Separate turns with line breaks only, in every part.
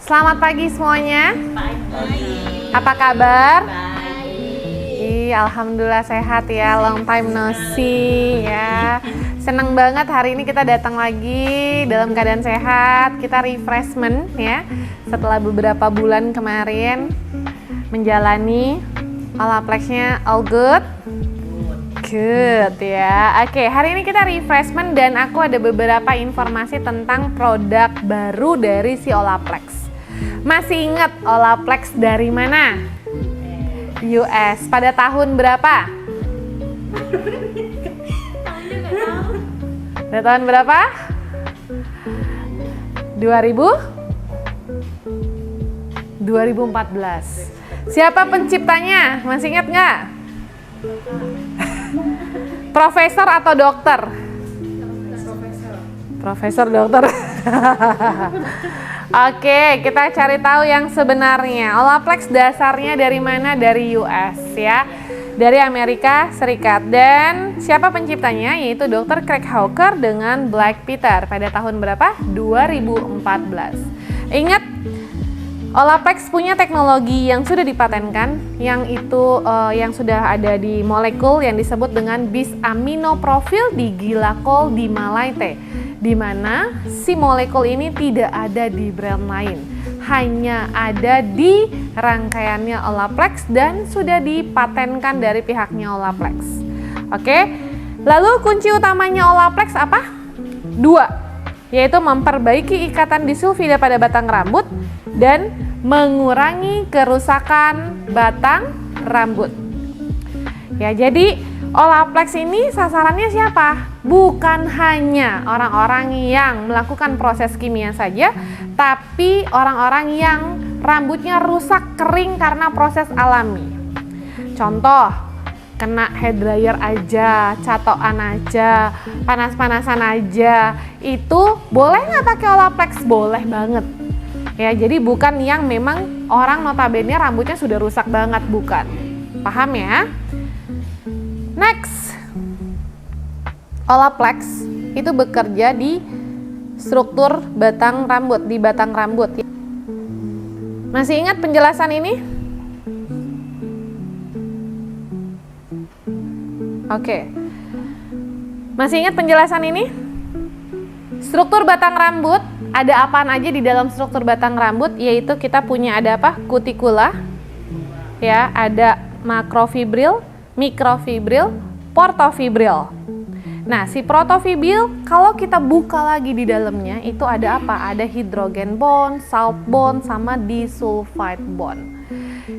Selamat pagi semuanya.
Pagi.
Apa kabar?
Baik.
Alhamdulillah sehat ya. Long time no see ya. Senang banget hari ini kita datang lagi dalam keadaan sehat. Kita refreshment ya. Setelah beberapa bulan kemarin menjalani Olaplex-nya all good. Good ya. Oke, hari ini kita refreshment dan aku ada beberapa informasi tentang produk baru dari si Olaplex. Masih ingat Olaplex dari mana? US. Pada tahun berapa? Pada tahun berapa? 2014. Siapa penciptanya? Masih ingat nggak? Profesor atau dokter? Profesor dokter. Oke, kita cari tahu yang sebenarnya. Olaplex dasarnya dari mana? Dari US ya. Dari Amerika Serikat. Dan siapa penciptanya? Yaitu Dr. Craig Hawker dengan Blake Peter pada tahun berapa? 2014. Ingat, Olaplex punya teknologi yang sudah dipatenkan, yang sudah ada di molekul yang disebut dengan bis aminoprofil diglycol dimalaite, di mana si molekul ini tidak ada di brand lain, hanya ada di rangkaiannya Olaplex dan sudah dipatenkan dari pihaknya Olaplex. Oke, lalu kunci utamanya Olaplex apa? Dua, yaitu memperbaiki ikatan disulfida pada batang rambut dan mengurangi kerusakan batang rambut. Ya, jadi Olaplex ini sasarannya siapa? Bukan hanya orang-orang yang melakukan proses kimia saja, tapi orang-orang yang rambutnya rusak kering karena proses alami. Contoh, kena hair dryer aja, catokan aja, panas-panasan aja, itu boleh nggak pakai Olaplex? Boleh banget. Ya, jadi bukan yang memang orang notabene rambutnya sudah rusak banget, bukan. Paham ya? Next, Olaplex itu bekerja di struktur batang rambut, di batang rambut. Masih ingat penjelasan ini? Oke. Masih ingat penjelasan ini? Struktur batang rambut, ada apaan aja di dalam struktur batang rambut? Yaitu kita punya ada apa? Kutikula, ya, ada makrofibril, mikrofibril, portofibril. Nah, si portofibril kalau kita buka lagi di dalamnya itu ada apa? Ada hidrogen bond, salt bond, sama disulfide bond.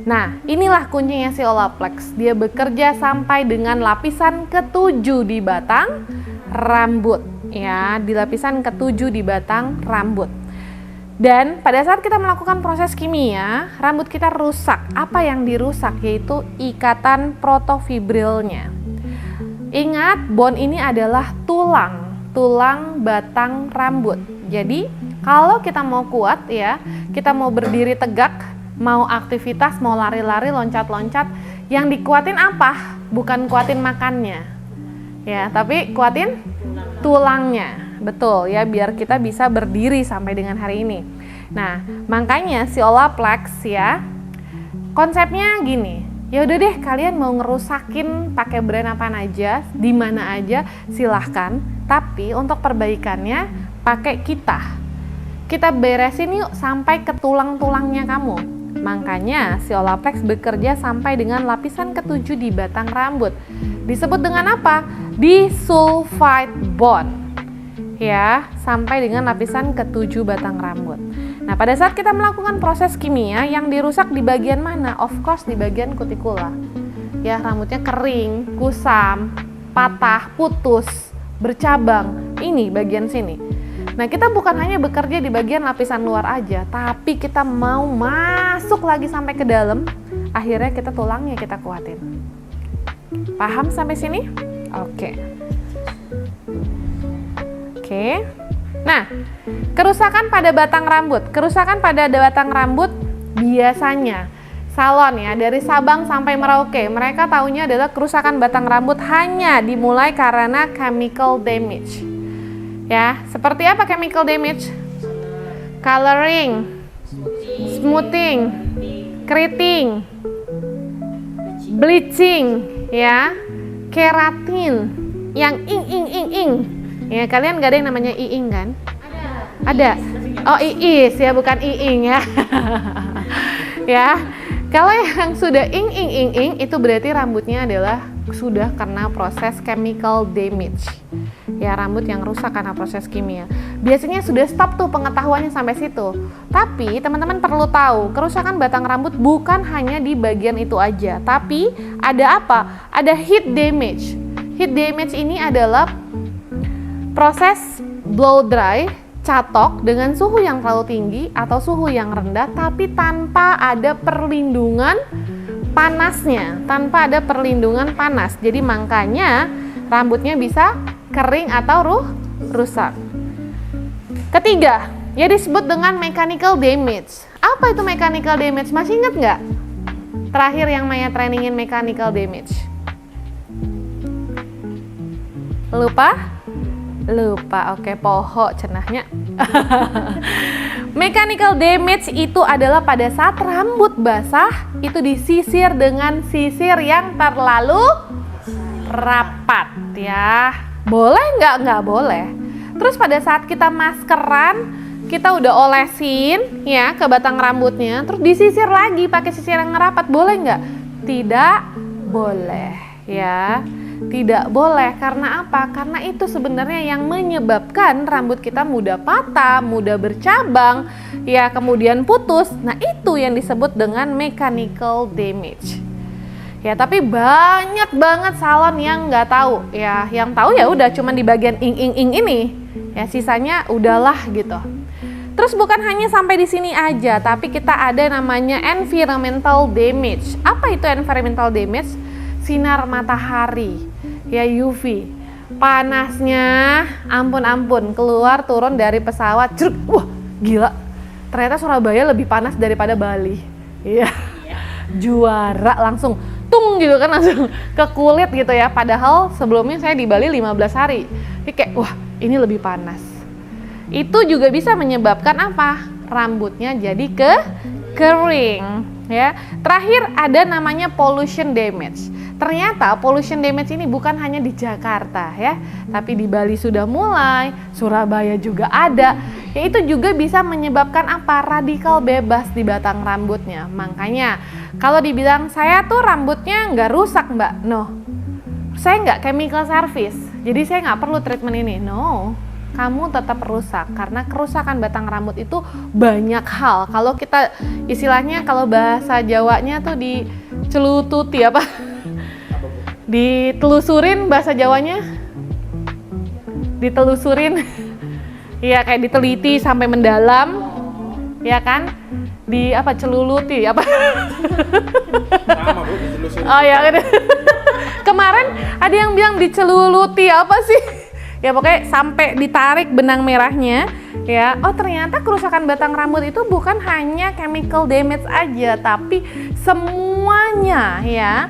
Nah, inilah kuncinya si Olaplex. Dia bekerja sampai dengan lapisan ketujuh di batang rambut, ya, di lapisan ketujuh di batang rambut. Dan pada saat kita melakukan proses kimia, rambut kita rusak. Apa yang dirusak? Yaitu ikatan protofibrilnya. Ingat, bond ini adalah tulang batang rambut. Jadi, kalau kita mau kuat ya, kita mau berdiri tegak, mau aktivitas, mau lari-lari, loncat-loncat, yang dikuatin apa? Bukan kuatin makannya. Ya, tapi kuatin tulangnya. Betul ya, biar kita bisa berdiri sampai dengan hari ini. Nah, makanya si Olaplex ya, konsepnya gini. Ya udah deh, kalian mau ngerusakin pakai brand apa aja, di mana aja, silahkan. Tapi untuk perbaikannya pakai kita. Kita beresin yuk sampai ke tulang-tulangnya kamu. Makanya si Olaplex bekerja sampai dengan lapisan ketujuh di batang rambut. Disebut dengan apa? Disulfide bond. Ya, sampai dengan lapisan ketujuh batang rambut. Nah, pada saat kita melakukan proses kimia, yang dirusak di bagian mana? Of course di bagian kutikula. Ya, rambutnya kering, kusam, patah, putus, bercabang. Ini bagian sini. Nah, kita bukan hanya bekerja di bagian lapisan luar aja, tapi kita mau masuk lagi sampai ke dalam. Akhirnya kita tulangnya kita kuatin. Paham sampai sini? Oke. Nah, kerusakan pada batang rambut. Kerusakan pada batang rambut biasanya salon ya, dari Sabang sampai Merauke, mereka taunya adalah kerusakan batang rambut hanya dimulai karena chemical damage. Ya, seperti apa chemical damage? Coloring, smoothing, keriting, bleaching, ya, keratin, yang ing. Ya, kalian gak ada yang namanya iing kan? Ada. Oh, iis ya, bukan iing ya. Ya. Kalau yang sudah ing itu berarti rambutnya adalah sudah kena proses chemical damage. Ya, rambut yang rusak karena proses kimia. Biasanya sudah stop tuh pengetahuannya sampai situ. Tapi teman-teman perlu tahu, kerusakan batang rambut bukan hanya di bagian itu aja, tapi ada apa? Ada heat damage. Heat damage ini adalah proses blow dry, catok dengan suhu yang terlalu tinggi atau suhu yang rendah tapi tanpa ada perlindungan panasnya, tanpa ada perlindungan panas. Jadi makanya rambutnya bisa kering atau rusak. Ketiga, ya disebut dengan mechanical damage. Apa itu mechanical damage? Masih ingat nggak? Terakhir yang Maya trainingin mechanical damage. Lupa? Oke, poho cenahnya. Mechanical damage itu adalah pada saat rambut basah itu disisir dengan sisir yang terlalu rapat ya. Boleh nggak? Nggak boleh. Terus pada saat kita maskeran, kita udah olesin ya ke batang rambutnya, terus disisir lagi pakai sisir yang rapat, boleh nggak? Tidak boleh ya. Tidak boleh, karena apa? Karena itu sebenarnya yang menyebabkan rambut kita mudah patah, mudah bercabang, ya kemudian putus. Nah itu yang disebut dengan mechanical damage. Ya tapi banyak banget salon yang nggak tahu, ya yang tahu ya udah cuma di bagian ing ini, ya sisanya udahlah gitu. Terus bukan hanya sampai di sini aja, tapi kita ada namanya environmental damage. Apa itu environmental damage? Sinar matahari, ya UV, panasnya ampun keluar turun dari pesawat, jeruk, wah gila, ternyata Surabaya lebih panas daripada Bali, iya, juara langsung tung gitu kan, langsung ke kulit gitu ya, padahal sebelumnya saya di Bali 15 hari, jadi kayak wah ini lebih panas. Itu juga bisa menyebabkan apa? Rambutnya jadi kering ya. Terakhir ada namanya pollution damage. Ternyata pollution damage ini bukan hanya di Jakarta ya, tapi di Bali sudah mulai, Surabaya juga ada. Ya itu juga bisa menyebabkan apa? Radikal bebas di batang rambutnya. Makanya kalau dibilang saya tuh rambutnya nggak rusak mbak, no. Saya nggak chemical service, jadi saya nggak perlu treatment ini, no. Kamu tetap rusak karena kerusakan batang rambut itu banyak hal. Kalau kita istilahnya kalau bahasa Jawanya tuh dicelututi apa? Ditelusurin bahasa Jawanya? Ditelusurin. Iya kayak diteliti sampai mendalam. Ya kan? Di apa celuluti apa?
Sama Bu, ditelusuri.
Oh ya. Kemarin ada yang bilang diceluluti apa sih? Ya pokoknya sampai ditarik benang merahnya ya. Oh ternyata kerusakan batang rambut itu bukan hanya chemical damage aja, tapi semuanya ya.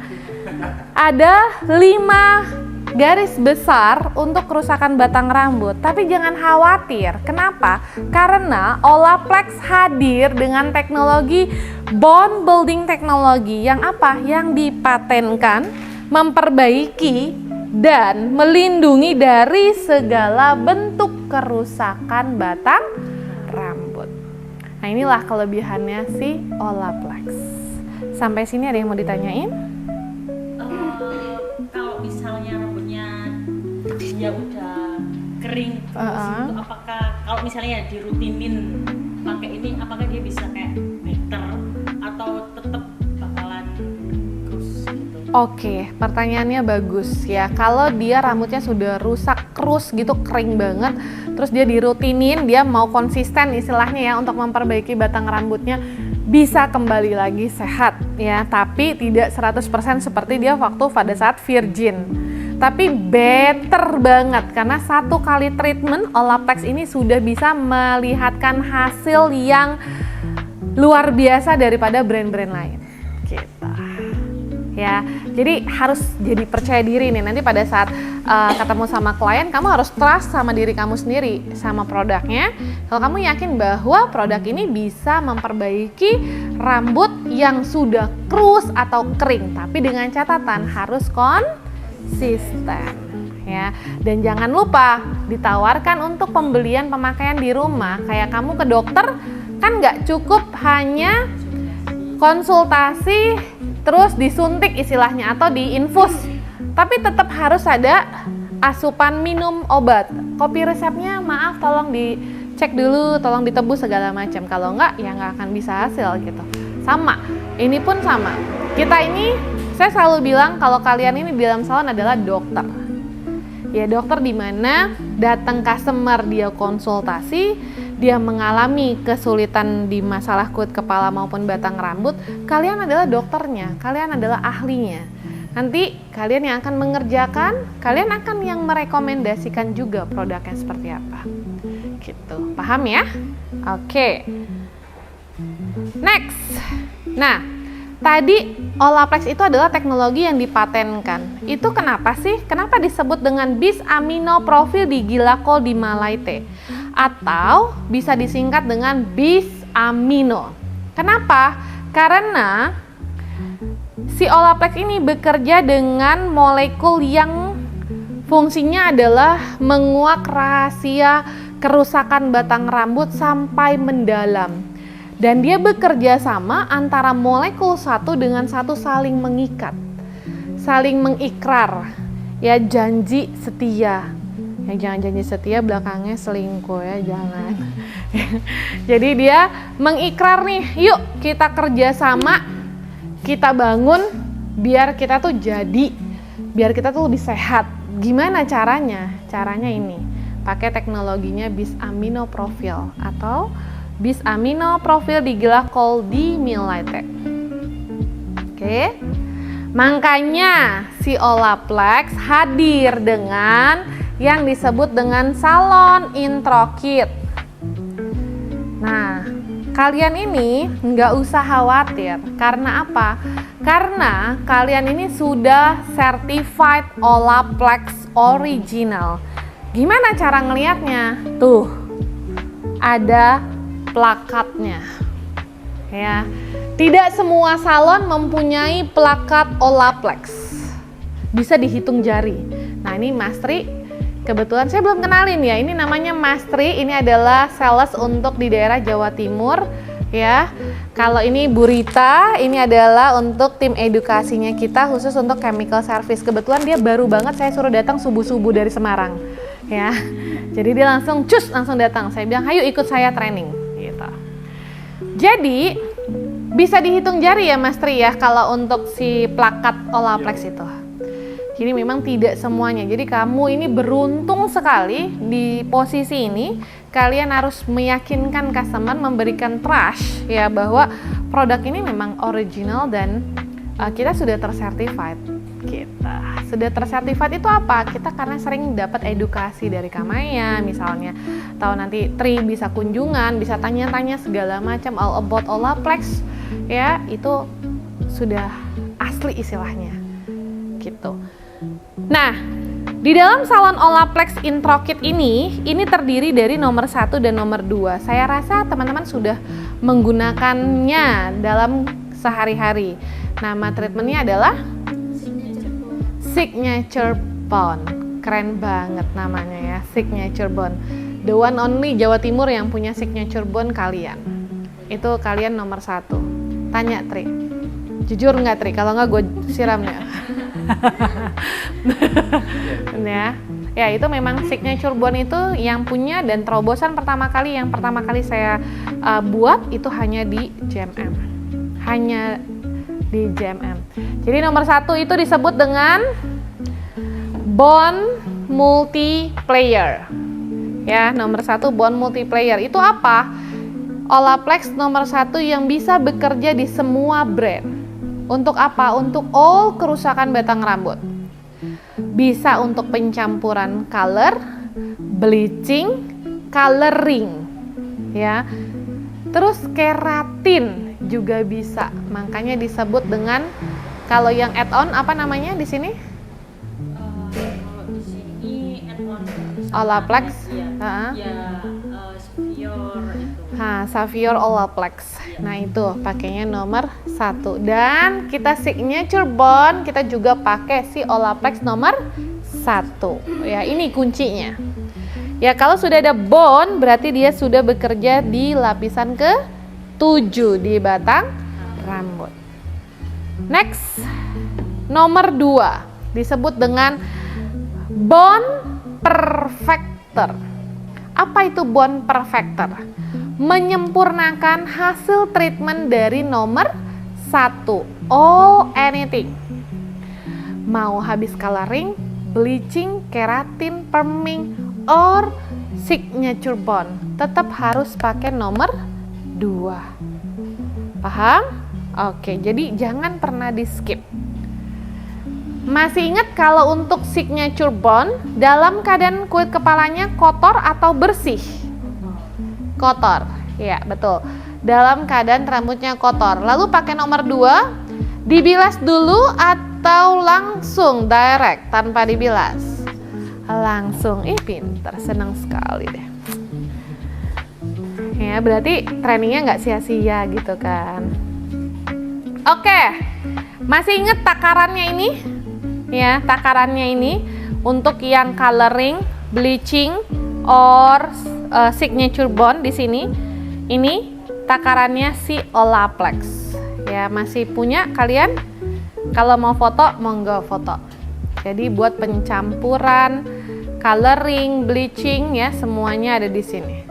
Ada 5 garis besar untuk kerusakan batang rambut. Tapi jangan khawatir. Kenapa? Karena Olaplex hadir dengan teknologi bone building technology yang apa? Yang dipatenkan, memperbaiki dan melindungi dari segala bentuk kerusakan batang rambut. Nah inilah kelebihannya si Olaplex. Sampai sini ada yang mau ditanyain?
Kalau misalnya rambutnya dia udah kering terus itu apakah kalau misalnya dirutinin pakai ini apakah dia bisa kayak better atau tetap bakalan terus gitu?
Oke, pertanyaannya bagus ya. Kalau dia rambutnya sudah rusak, kerus gitu, kering banget, terus dia dirutinin, dia mau konsisten istilahnya ya untuk memperbaiki batang rambutnya, bisa kembali lagi sehat ya, tapi tidak 100% seperti dia waktu pada saat virgin. Tapi better banget karena 1 kali treatment Olaplex ini sudah bisa melihatkan hasil yang luar biasa daripada brand-brand lain. Gitu. ya. Jadi harus jadi percaya diri nih, nanti pada saat ketemu sama klien, kamu harus trust sama diri kamu sendiri, sama produknya. Kalau kamu yakin bahwa produk ini bisa memperbaiki rambut yang sudah krus atau kering, tapi dengan catatan harus konsisten, ya. Dan jangan lupa ditawarkan untuk pembelian pemakaian di rumah. Kayak kamu ke dokter kan nggak cukup hanya konsultasi terus disuntik istilahnya atau diinfus, tapi tetap harus ada asupan minum obat. Kopi resepnya maaf tolong dicek dulu, tolong ditebus segala macam. Kalau enggak ya nggak akan bisa hasil gitu. Sama, ini pun sama. Kita ini, saya selalu bilang kalau kalian ini di dalam salon adalah dokter. Ya dokter di mana datang customer dia konsultasi, dia mengalami kesulitan di masalah kulit kepala maupun batang rambut, kalian adalah dokternya, kalian adalah ahlinya. Nanti kalian yang akan mengerjakan, kalian akan yang merekomendasikan juga produknya seperti apa. Gitu, paham ya? Oke. Next. Nah, tadi Olaplex itu adalah teknologi yang dipatenkan. Itu kenapa sih? Kenapa disebut dengan bis amino profil di glycol di Malaite? Atau bisa disingkat dengan bis amino. Kenapa? Karena si Olaplex ini bekerja dengan molekul yang fungsinya adalah menguak rahasia kerusakan batang rambut sampai mendalam. Dan dia bekerja sama antara molekul satu dengan satu saling mengikat, saling mengikrar, ya janji setia. Ya jangan janji setia belakangnya selingkuh ya, jangan. Jadi dia mengikrar nih, yuk kita kerja sama, kita bangun biar kita tuh jadi, biar kita tuh lebih sehat. Gimana caranya? Caranya ini, pakai teknologinya bis amino profil atau bis amino profil di glycol di Malaite. Oke. Makanya si Olaplex hadir dengan yang disebut dengan salon intro kit. Nah, kalian ini nggak usah khawatir. Karena apa? Karena kalian ini sudah certified Olaplex original. Gimana cara ngelihatnya? Tuh, ada plakatnya, ya. Tidak semua salon mempunyai plakat Olaplex, bisa dihitung jari. Nah ini Mas Tri, kebetulan saya belum kenalin ya, ini namanya Mas Tri, ini adalah sales untuk di daerah Jawa Timur, ya. Kalau ini Bu Rita, ini adalah untuk tim edukasinya kita khusus untuk chemical service. Kebetulan dia baru banget, saya suruh datang subuh-subuh dari Semarang, ya. Jadi dia langsung datang. Saya bilang, ayo ikut saya training. Jadi bisa dihitung jari ya Mas Tri ya kalau untuk si plakat Olaplex itu. Jadi memang tidak semuanya. Jadi kamu ini beruntung sekali di posisi ini. Kalian harus meyakinkan customer, memberikan trust ya bahwa produk ini memang original dan kita sudah tersertified. Kita sudah tersertified itu apa? Kita karena sering dapat edukasi dari Kamaya misalnya, atau nanti Tri bisa kunjungan, bisa tanya-tanya segala macam all about Olaplex ya, itu sudah asli istilahnya gitu. Nah, di dalam salon Olaplex Intro Kit ini terdiri dari nomor 1 dan nomor 2. Saya rasa teman-teman sudah menggunakannya dalam sehari-hari. Nama treatmentnya adalah Signature Bond. Keren banget namanya ya, Signature Bond. The one only Jawa Timur yang punya Signature Bond kalian. Itu kalian nomor 1. Tanya Tri, jujur nggak Tri? Kalau nggak gue siram ya. Ya itu memang Signature Bond itu yang punya, dan terobosan pertama kali saya buat itu hanya di JMM. Hanya di JMM. Jadi nomor 1 itu disebut dengan Bond Multiplayer. Ya, nomor 1 Bond Multiplayer. Itu apa? Olaplex nomor 1 yang bisa bekerja di semua brand. Untuk apa? Untuk all kerusakan batang rambut. Bisa untuk pencampuran color, bleaching, coloring. Ya. Terus keratin juga bisa, makanya disebut dengan Kalau yang add-on apa namanya di sini?
Kalau di sini add-on
Olaplex.
ya,
Heeh.
ya Savior itu.
Savior Olaplex. Nah itu pakainya nomor 1. Dan kita signature bond kita juga pakai si Olaplex nomor 1. Ya ini kuncinya. Ya kalau sudah ada bond berarti dia sudah bekerja di lapisan ke-7 di batang rambut. Next, nomor 2 disebut dengan bond perfector. Apa itu bond perfector? Menyempurnakan hasil treatment dari nomor 1. All anything. Mau habis coloring, bleaching, keratin, perming, or signature bond, tetap harus pakai nomor 2. Paham? Oke, jadi jangan pernah di skip. Masih ingat kalau untuk signature bond dalam keadaan kulit kepalanya kotor atau bersih? Kotor, ya betul. Dalam keadaan rambutnya kotor. Lalu pakai nomor 2, dibilas dulu atau langsung direct tanpa dibilas? Langsung, pinter, senang sekali deh. Ya berarti trainingnya nggak sia-sia gitu kan. Oke, masih ingat takarannya ini? Ya, takarannya ini untuk yang coloring, bleaching, or signature bond di sini. Ini takarannya si Olaplex. Ya, masih punya kalian? Kalau mau foto, monggo foto. Jadi buat pencampuran, coloring, bleaching ya, semuanya ada di sini.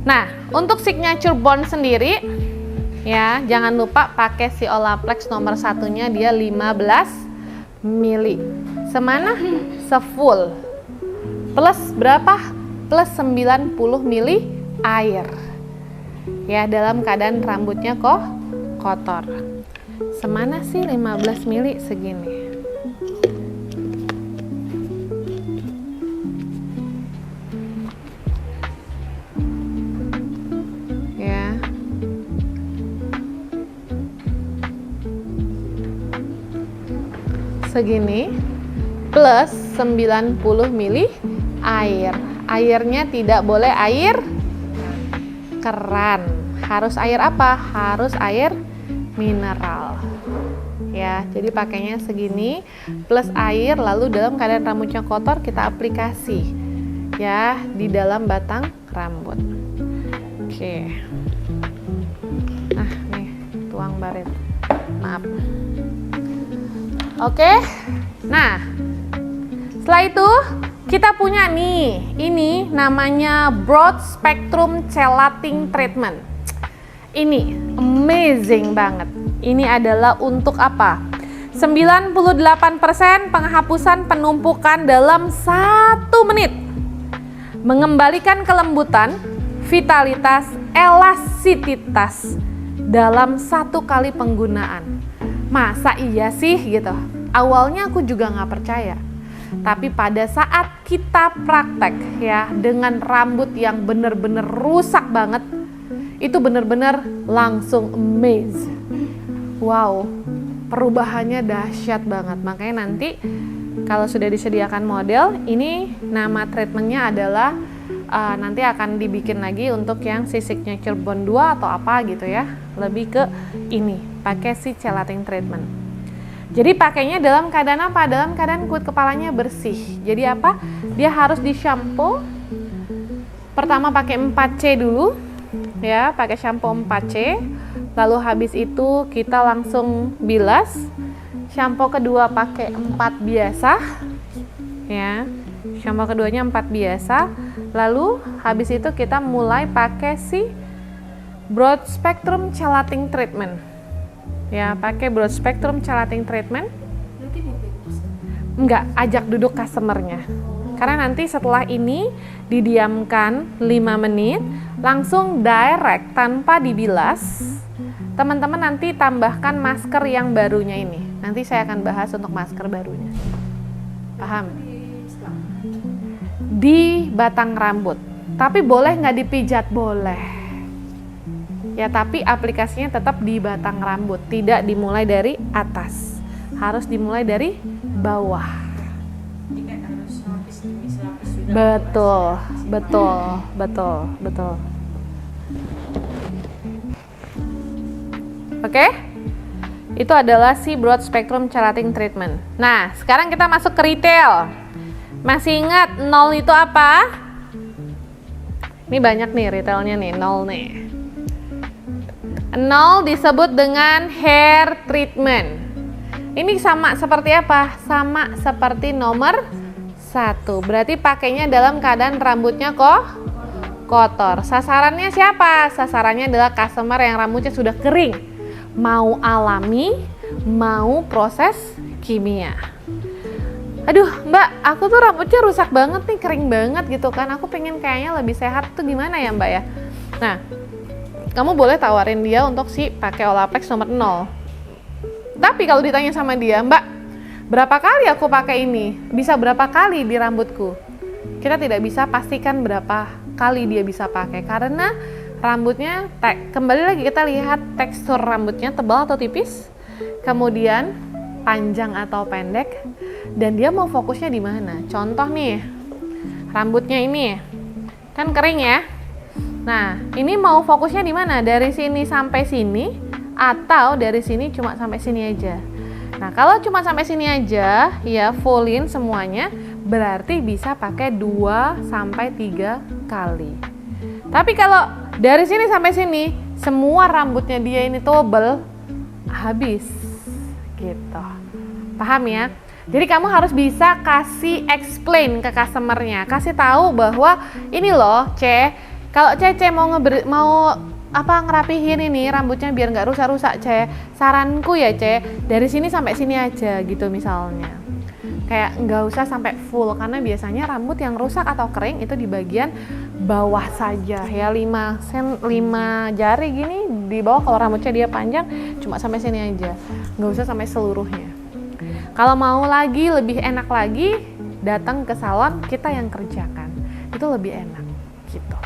Nah, untuk signature bond sendiri ya, jangan lupa pakai si Olaplex nomor 1-nya, dia 15 mili. Semana? Sefull. Plus berapa? Plus 90 mili air. Ya, dalam keadaan rambutnya kok kotor. Semana sih 15 mili segini. Segini plus 90 mili air. Airnya tidak boleh air keran. Harus air apa? Harus air mineral. Ya, jadi pakainya segini plus air, lalu dalam keadaan rambutnya kotor kita aplikasi ya di dalam batang rambut. Oke. Nah, nih tuang baret. Maaf. Oke, nah setelah itu kita punya nih, ini namanya Broad Spectrum Chelating Treatment. Ini amazing banget. Ini adalah untuk apa? 98% penghapusan penumpukan dalam 1 menit. Mengembalikan kelembutan, vitalitas, elastisitas dalam 1 kali penggunaan. Masa iya sih gitu? Awalnya aku juga nggak percaya. Tapi pada saat kita praktek ya dengan rambut yang bener-bener rusak banget, itu bener-bener langsung amaze. Wow, perubahannya dahsyat banget. Makanya nanti kalau sudah disediakan model, ini nama treatmentnya adalah nanti akan dibikin lagi untuk yang si signature bond 2 atau apa gitu ya. Lebih ke ini, pakai si chelating treatment. Jadi pakainya dalam keadaan apa? Dalam keadaan kulit kepalanya bersih. Jadi apa? Dia harus di shampoo. Pertama pakai 4C dulu. Ya, pakai shampoo 4C. Lalu habis itu kita langsung bilas. Shampoo kedua pakai 4 biasa. Ya. Shampoo keduanya 4 biasa. Lalu habis itu kita mulai pakai si Broad Spectrum Chelating Treatment. Ya, pakai Broad Spectrum Chelating Treatment. Enggak, ajak duduk customernya. Karena nanti setelah ini didiamkan 5 menit, langsung direct tanpa dibilas. Teman-teman nanti tambahkan masker yang barunya ini. Nanti saya akan bahas untuk masker barunya. Paham? Di batang rambut. Tapi boleh nggak dipijat? Boleh. Ya, tapi aplikasinya tetap di batang rambut, tidak dimulai dari atas. Harus dimulai dari bawah.
Jadi kan harus lapis demi lapis juga.
Betul. Oke? Itu adalah si broad spectrum keratin treatment. Nah, sekarang kita masuk ke retail. Masih ingat 0 itu apa? Ini banyak nih retailnya nih, 0 nih. 0 disebut dengan hair treatment. Ini sama seperti apa? Sama seperti nomor 1. Berarti pakainya dalam keadaan rambutnya kotor. Sasarannya siapa? Sasarannya adalah customer yang rambutnya sudah kering. Mau alami, mau proses kimia. Aduh mbak, aku tuh rambutnya rusak banget nih, kering banget gitu kan. Aku pengen kayaknya lebih sehat tuh gimana ya mbak ya? Nah, kamu boleh tawarin dia untuk pakai Olaplex nomor 0. Tapi kalau ditanya sama dia, mbak, berapa kali aku pakai ini? Bisa berapa kali di rambutku? Kita tidak bisa pastikan berapa kali dia bisa pakai karena rambutnya, kembali lagi kita lihat tekstur rambutnya tebal atau tipis, kemudian panjang atau pendek, dan dia mau fokusnya di mana. Contoh nih, rambutnya ini kan kering ya. Nah, ini mau fokusnya di mana? Dari sini sampai sini atau dari sini cuma sampai sini aja. Nah, kalau cuma sampai sini aja, ya fullin semuanya, berarti bisa pakai 2 sampai 3 kali. Tapi kalau dari sini sampai sini, semua rambutnya dia ini tebel, habis. Gitu. Paham ya? Jadi kamu harus bisa kasih explain ke customernya, kasih tahu bahwa ini loh, kalau Cece mau ngerapihin ini rambutnya biar nggak rusak-rusak, saranku ya dari sini sampai sini aja gitu misalnya. Kayak nggak usah sampai full karena biasanya rambut yang rusak atau kering itu di bagian bawah saja ya, 5 jari gini di bawah. Kalau rambutnya dia panjang cuma sampai sini aja, nggak usah sampai seluruhnya. Kalau mau lagi lebih enak lagi, datang ke salon kita yang kerjakan, itu lebih enak gitu.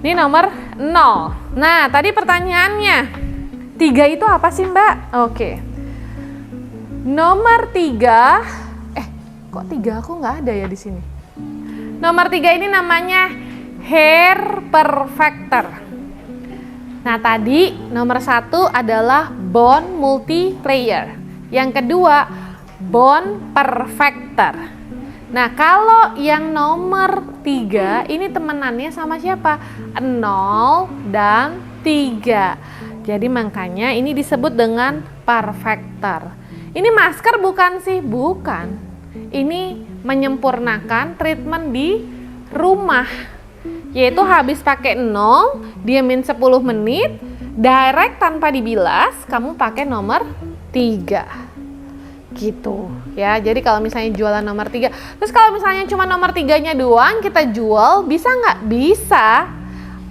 Ini nomor 0. Nah, tadi pertanyaannya 3 itu apa sih mbak? Oke. Nomor 3, kok 3 aku nggak ada ya di sini. Nomor 3 ini namanya hair perfector. Nah, tadi nomor 1 adalah bone multiplayer. Yang kedua, bone perfector. Nah, kalau yang nomor 3 ini temenannya sama siapa? 0 dan 3. Jadi makanya ini disebut dengan perfector. Ini masker bukan sih? Bukan. Ini menyempurnakan treatment di rumah. Yaitu habis pakai 0, diamin 10 menit, direct tanpa dibilas, kamu pakai nomor 3. Gitu ya. Jadi kalau misalnya jualan nomor 3, terus kalau misalnya cuma nomor 3-nya doang kita jual, bisa nggak? Bisa.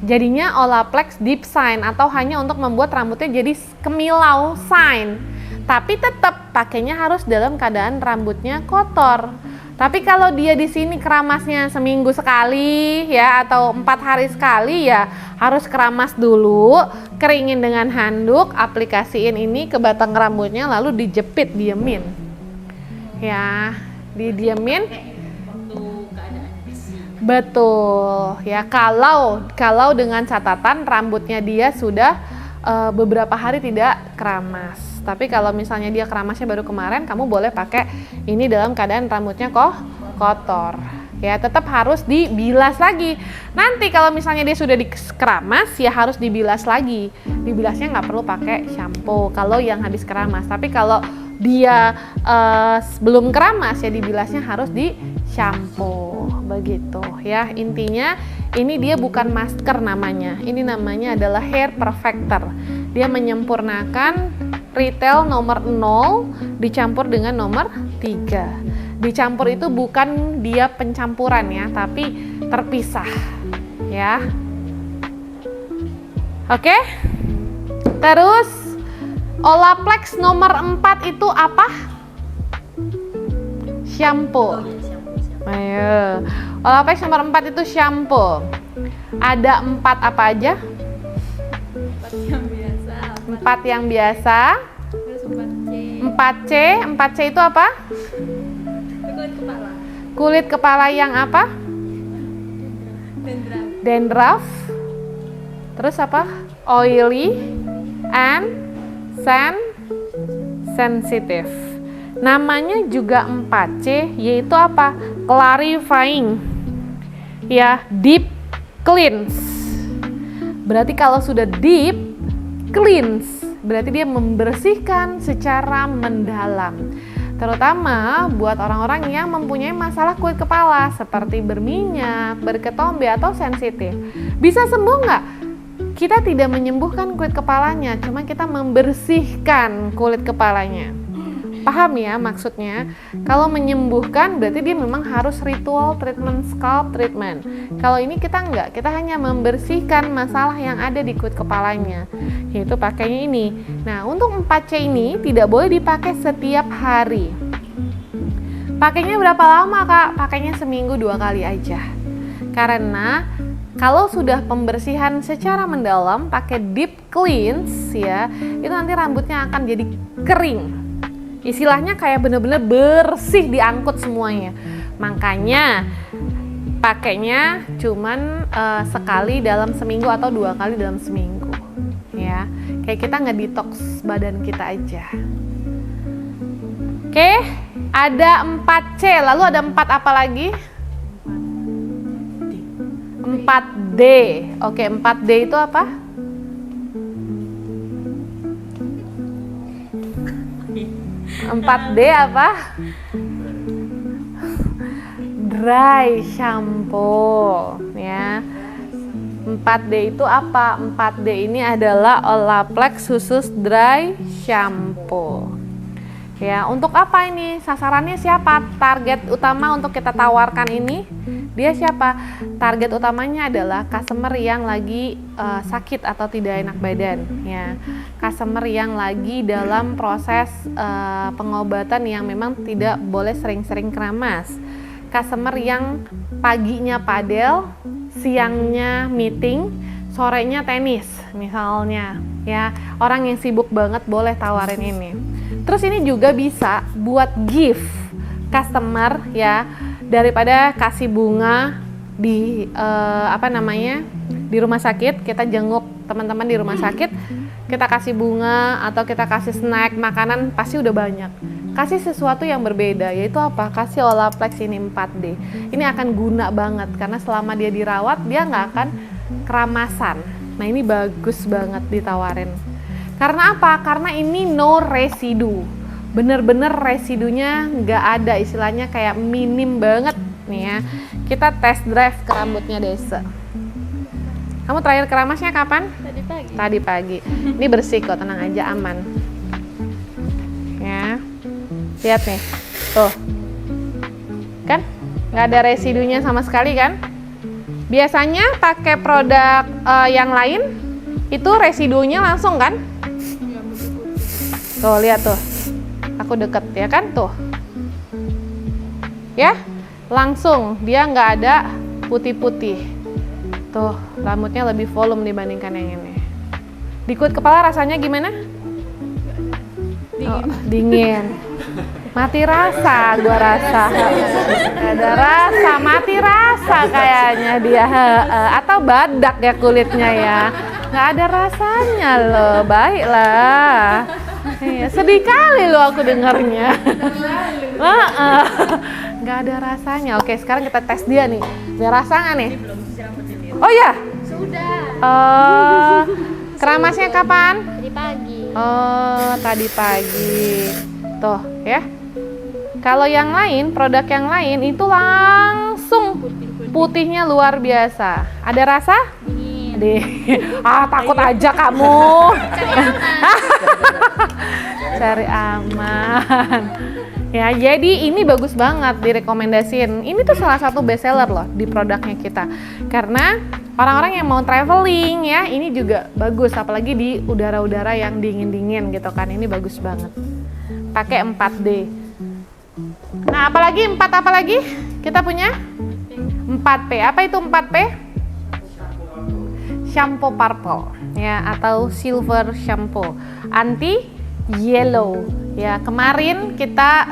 Jadinya Olaplex Deep Shine atau hanya untuk membuat rambutnya jadi kemilau shine. Tapi tetap pakainya harus dalam keadaan rambutnya kotor. Tapi kalau dia di sini keramasnya seminggu sekali ya atau 4 hari sekali, ya harus keramas dulu, keringin dengan handuk, aplikasiin ini ke batang rambutnya lalu dijepit, diemin. Ya, didiemin.
Waktu keadaan bersih.
Betul. Ya, kalau dengan catatan rambutnya dia sudah beberapa hari tidak keramas. Tapi kalau misalnya dia keramasnya baru kemarin, kamu boleh pakai ini dalam keadaan rambutnya kotor. Ya, tetap harus dibilas lagi. Nanti kalau misalnya dia sudah dikeramas, ya harus dibilas lagi. Dibilasnya nggak perlu pakai shampoo kalau yang habis keramas. Tapi kalau dia belum keramas, ya dibilasnya harus di shampoo. Begitu ya. Intinya ini dia bukan masker namanya. Ini namanya adalah hair perfector. Dia menyempurnakan retail nomor 0 dicampur dengan nomor 3. Dicampur itu bukan dia pencampuran ya, tapi terpisah ya. Oke. Terus Olaplex nomor 4 itu apa? Shampoo. Ayo. Olaplex nomor 4 itu shampoo. Ada 4 apa aja? 4 yang biasa.
Terus 4C.
4C, 4C itu apa?
Kulit kepala.
Kulit kepala yang apa?
Dandruff.
Dandruff. Terus apa? Oily and sensitive. Namanya juga 4C, yaitu apa? Clarifying. Ya, deep cleanse. Berarti kalau sudah deep cleanse, berarti dia membersihkan secara mendalam. Terutama buat orang-orang yang mempunyai masalah kulit kepala seperti berminyak, berketombe atau sensitif. Bisa sembuh nggak? Kita tidak menyembuhkan kulit kepalanya, cuma kita membersihkan kulit kepalanya. Paham ya maksudnya? Kalau menyembuhkan berarti dia memang harus ritual treatment, scalp treatment. Kalau ini kita enggak, kita hanya membersihkan masalah yang ada di kulit kepalanya, yaitu pakainya ini. Nah, untuk 4C ini tidak boleh dipakai setiap hari. Pakainya berapa lama, Kak? Pakainya seminggu 2 kali aja. Karena kalau sudah pembersihan secara mendalam pakai deep cleanse ya, itu nanti rambutnya akan jadi kering. Istilahnya kayak bener-bener bersih, diangkut semuanya. Makanya pakainya cuman sekali dalam seminggu atau 2 kali dalam seminggu. Ya, kayak kita nge-detox badan kita aja. Oke, ada 4C, lalu ada 4 apa lagi? 4D. Oke, 4D itu apa? Empat D apa? Dry shampoo ya. 4D itu apa? 4D ini adalah Olaplex khusus dry shampoo. Ya, untuk apa ini? Sasarannya siapa? Target utama untuk kita tawarkan ini dia siapa? Target utamanya adalah customer yang lagi sakit atau tidak enak badan ya. Customer yang lagi dalam proses pengobatan yang memang tidak boleh sering-sering keramas. Customer yang paginya padel, siangnya meeting, sorenya tenis misalnya ya. Orang yang sibuk banget boleh tawarin ini. Terus ini juga bisa buat gift customer ya, daripada kasih bunga di di rumah sakit, kita jenguk teman-teman di rumah sakit, kita kasih bunga atau kita kasih snack, makanan pasti udah banyak. Kasih sesuatu yang berbeda, yaitu apa? Kasih Olaplex ini 4D. Ini akan guna banget karena selama dia dirawat dia nggak akan keramasan. Nah, ini bagus banget ditawarin. Karena apa? Karena ini no residu. Bener-bener residunya nggak ada, istilahnya kayak minim banget nih ya. Kita test drive ke rambutnya Desa. Kamu terakhir keramasnya kapan?
Tadi pagi.
Tadi pagi. Ini bersih kok, tenang aja, aman. Ya, lihat nih, tuh, kan? Nggak ada residunya sama sekali kan? Biasanya pakai produk yang lain itu residunya langsung kan? Tuh lihat tuh. Aku deket ya kan tuh ya, langsung dia nggak ada putih-putih tuh, rambutnya lebih volume dibandingkan yang ini. Di kulit kepala rasanya gimana?
Dingin.
Dingin, mati rasa, gua rasa nggak ada rasa, mati rasa kayaknya dia. Atau badak ya kulitnya ya, nggak ada rasanya loh. Baiklah. Iya, sedih kali lo aku dengarnya. Nggak ada rasanya. Oke, sekarang kita tes dia nih. Ada rasa nggak nih?
Belum siram ini.
Oh ya.
Sudah.
Keramasnya kapan?
Tadi pagi.
Oh, tadi pagi. Tuh ya. Kalau yang lain, produk yang lain itu langsung putihnya luar biasa. Ada rasa?
Dingin.
Takut aja kamu. Cari aman. Ya, jadi ini bagus banget direkomendasiin. Ini tuh salah satu best seller loh di produknya kita. Karena orang-orang yang mau traveling ya, ini juga bagus, apalagi di udara-udara yang dingin-dingin gitu kan. Ini bagus banget. Pakai 4D. Nah, apalagi 4 apa lagi? Kita punya 4P. Apa itu 4P? shampoo purple ya atau silver shampoo, anti yellow ya. Kemarin kita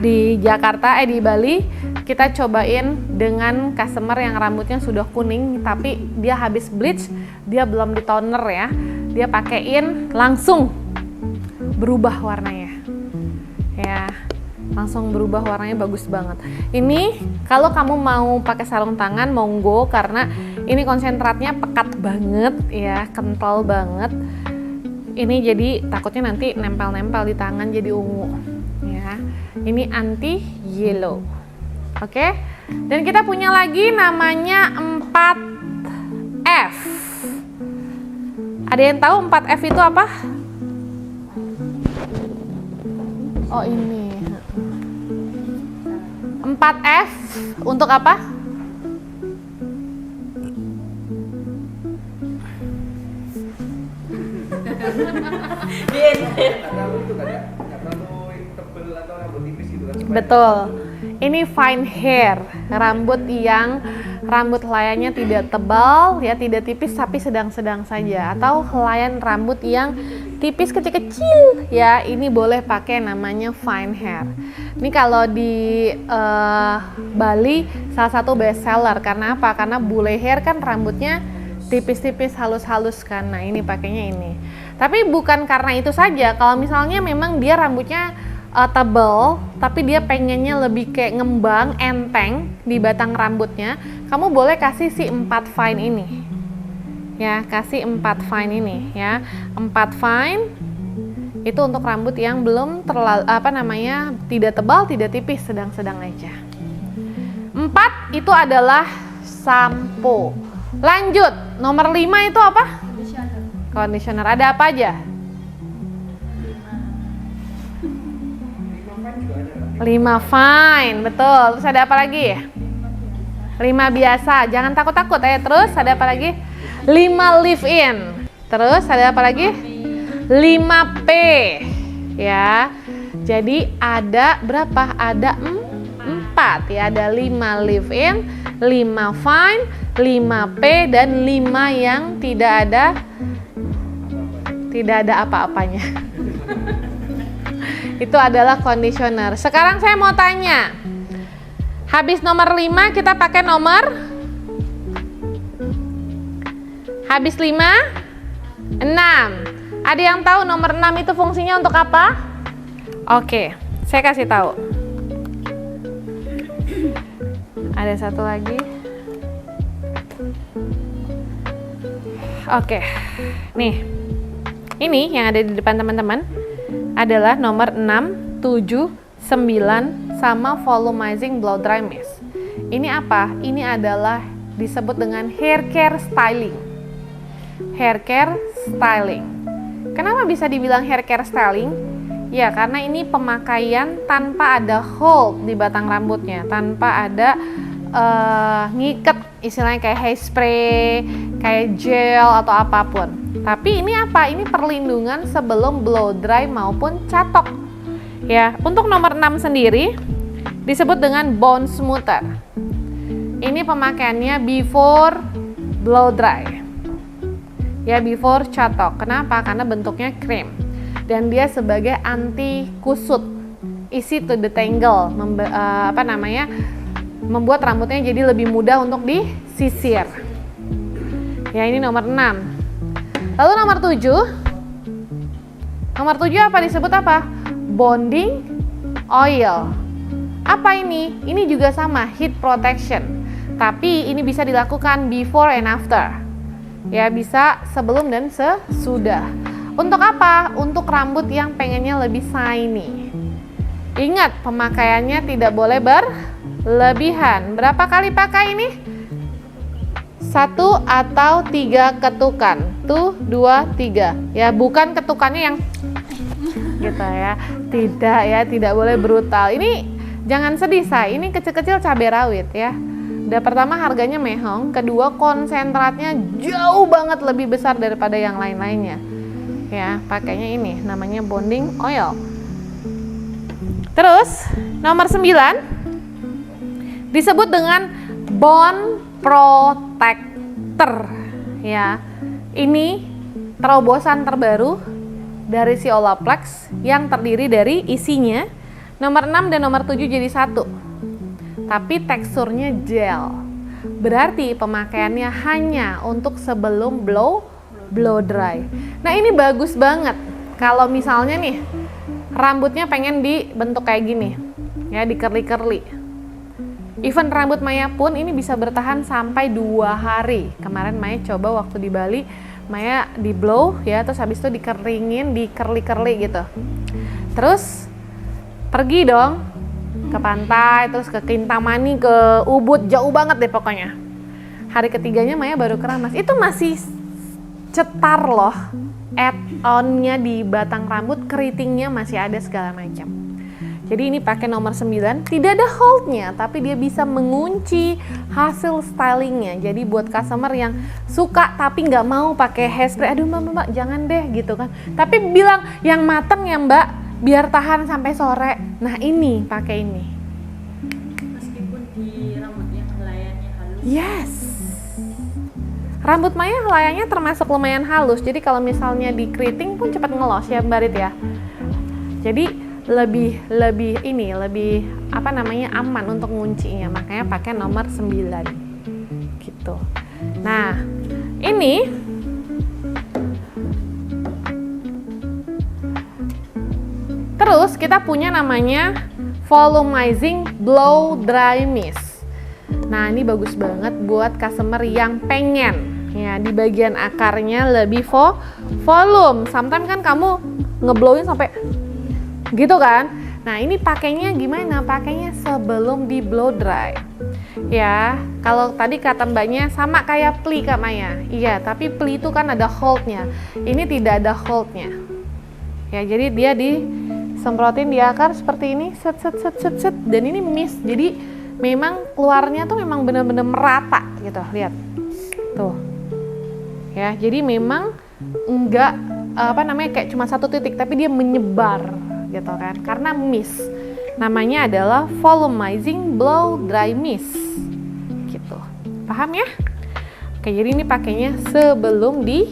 di Jakarta di Bali kita cobain dengan customer yang rambutnya sudah kuning tapi dia habis bleach, dia belum di toner ya, dia pakein langsung berubah warnanya ya, langsung berubah warnanya, bagus banget. Ini kalau kamu mau pakai sarung tangan monggo, karena ini konsentratnya pekat banget ya, kental banget. Ini jadi takutnya nanti nempel-nempel di tangan jadi ungu ya. Ini anti yellow. Oke. Dan kita punya lagi namanya 4F. Ada yang tahu 4F itu apa? Oh ini 4F untuk apa? Betul. Ini fine hair, rambut yang rambut helaiannya tidak tebal ya, tidak tipis tapi sedang-sedang saja, atau helaian rambut yang tipis kecil-kecil ya, ini boleh pakai namanya fine hair. Ini kalau di Bali salah satu best seller. Karena apa? Karena bule hair kan rambutnya tipis-tipis, halus-halus kan. Nah ini pakainya ini. Tapi bukan karena itu saja. Kalau misalnya memang dia rambutnya tebal tapi dia pengennya lebih kayak ngembang, enteng di batang rambutnya, kamu boleh kasih si 4 fine ini ya, kasih 4 fine ini ya. 4 fine itu untuk rambut yang belum terlalu tidak tebal, tidak tipis, sedang-sedang aja. 4 itu adalah sampo. Lanjut, nomor 5 itu apa? Conditioner. Ada apa aja? 5 fine, betul. Terus ada apa lagi? 5 biasa, jangan takut-takut ya. Terus ada apa lagi? 5 live in. Terus ada apa lagi? 5P ya. Jadi ada berapa? Ada 4 ya. Ada 5 live in, 5 fine, 5P, dan 5 yang tidak ada apa-apanya. Itu adalah conditioner. Sekarang saya mau tanya, habis nomor 5 kita pakai nomor, habis 5, 6. Ada yang tahu nomor 6 itu fungsinya untuk apa? Oke, saya kasih tahu. Ada satu lagi. Oke, nih, ini yang ada di depan teman-teman adalah nomor 6, 7, 9 sama volumizing blow dry mist. Ini apa? Ini adalah disebut dengan hair care styling. Hair care styling. Kenapa bisa dibilang hair care styling? Ya, karena ini pemakaian tanpa ada hold di batang rambutnya, tanpa ada ngiket, istilahnya kayak hairspray, kayak gel atau apapun. Tapi ini apa? Ini perlindungan sebelum blow dry maupun catok. Ya, untuk nomor 6 sendiri disebut dengan bone smoother. Ini pemakaiannya before blow dry. Ya, before catok. Kenapa? Karena bentuknya krim dan dia sebagai anti kusut, easy to detangle, membuat rambutnya jadi lebih mudah untuk disisir. Ya, ini nomor 6. Lalu nomor 7. Nomor 7 apa disebut apa? Bonding oil. Apa ini? Ini juga sama, heat protection. Tapi ini bisa dilakukan before and after. Ya, bisa sebelum dan sesudah. Untuk apa? Untuk rambut yang pengennya lebih shiny. Ingat, pemakaiannya tidak boleh berlebihan. Berapa kali pakai ini? 1 atau 3 ketukan. Tuh, 2, 3. Ya, bukan ketukannya yang gitu ya. Tidak ya, tidak boleh brutal. Ini jangan sedih, say. Ini kecil-kecil cabai rawit ya. Udah, pertama harganya mehong, kedua konsentratnya jauh banget lebih besar daripada yang lain-lainnya. Ya, pakainya ini namanya bonding oil. Terus, nomor 9 disebut dengan bone protector. ya. Ini terobosan terbaru dari si Olaplex yang terdiri dari isinya nomor 6 dan nomor 7 jadi satu. Tapi teksturnya gel. Berarti pemakaiannya hanya untuk sebelum blow dry. Nah, ini bagus banget. Kalau misalnya nih rambutnya pengen dibentuk kayak gini. Ya, di curly-curly. Even rambut Maya pun ini bisa bertahan sampai 2 hari. Kemarin Maya coba waktu di Bali, Maya di blow ya, terus habis itu dikeringin, di curly-curly gitu. Terus pergi dong ke pantai, terus ke Kintamani, ke Ubud, jauh banget deh pokoknya. Hari ketiganya Maya baru keramas. Itu masih cetar loh. Add-on-nya di batang rambut, keritingnya masih ada segala macam. Jadi ini pakai nomor 9, tidak ada hold-nya, tapi dia bisa mengunci hasil stylingnya. Jadi buat customer yang suka tapi nggak mau pakai hairspray, aduh mbak jangan deh gitu kan. Tapi bilang yang mateng ya mbak, biar tahan sampai sore. Nah ini pakai ini.
Meskipun di rambutnya helayannya halus.
Yes. Rambut Maya helayannya termasuk lumayan halus. Jadi kalau misalnya di keriting pun cepat ngelos ya Mbak Rit ya. Jadi lebih aman untuk nguncinya, makanya pakai nomor 9 gitu. Nah ini terus kita punya namanya volumizing blow dry mist. Nah ini bagus banget buat customer yang pengen ya di bagian akarnya lebih volume. Sometimes kan kamu ngeblowin sampai gitu kan. Nah ini pakainya gimana? Pakainya sebelum di blow dry ya. Kalau tadi kata mbaknya sama kayak pli Kak Maya, iya, tapi pli itu kan ada holdnya, ini tidak ada holdnya ya. Jadi dia disemprotin di akar seperti ini, set, dan ini mist. Jadi memang keluarnya tuh memang benar-benar merata gitu, lihat tuh ya. Jadi memang enggak kayak cuma satu titik, tapi dia menyebar gitu kan, karena mist. Namanya adalah volumizing blow dry mist gitu, paham ya? Oke, jadi ini pakainya sebelum di